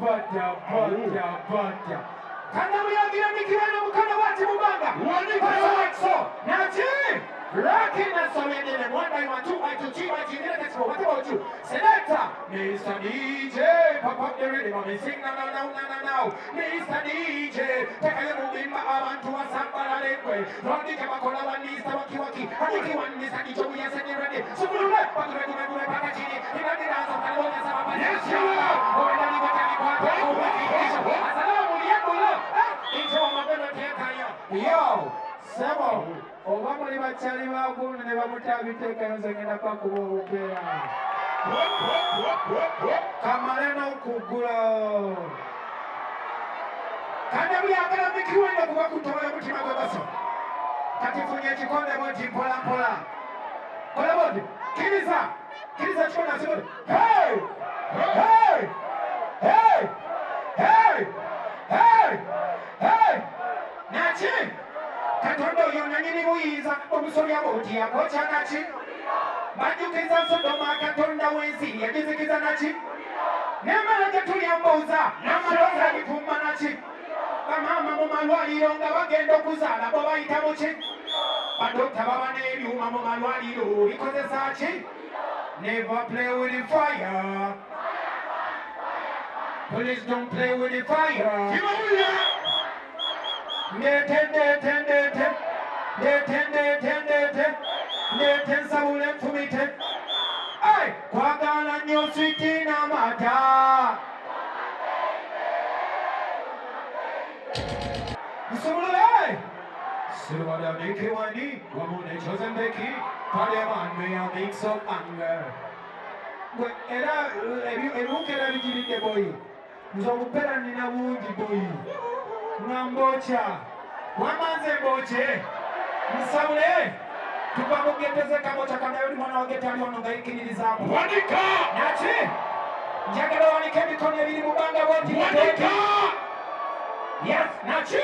bata kana muyagira mikirano mukana wati mubanga Nachi Rockin' and Solid in 1 by 1, 2 by 2, 3 by 3, let's go. What about you? Selector, Mr. DJ, pop up the rhythm and sing now. Mr. DJ, take a little bit of a to a sample of the way. Run the Kabakola one, Mr. Waki, and the one Mr. Joey has said ready. So we left, but we're going to package it. In the dance of California, yes, you are. Or in the Yo, Sebo, Obama ni bachali wangu ne bamutabiteka nzengenda kwa kubokera. Kamalena ukugula. Kana byagala bikiwenda kuba kutola mutima gwabaso. Katifunye kikonde boti pola. Kola bodi. Kiriza chona sebo. Hey! Nachi! Katondo yonanyini buyiza omusolya boti yakocha nachi bajukiza Sodoma katonda wensi yagizikiza nachi nemala tetuliyambuuza namaloza alifumba nachi bamama mu malwaliro nga bagenda okuzaala bo bayita muki badokita baba n'ebyuma mu malwaliro bikozesa ki never play with the fire please don't play with the fire Sabule fumite ay kwagala nyo switi na mata Sabule Silvada deke wani wamune chosen deki Pademan may a mix of anger Era evukera bijirite boy Nzomupera nina bungi boy Nambocha Wamanze mboche Sabule Tukamugeteze kamocha kana yuli mwana wagete aliono ngaikiririza Wanika Nachi Njagala wanike mikono ebiri mubanga boti Wanika Yes Nachi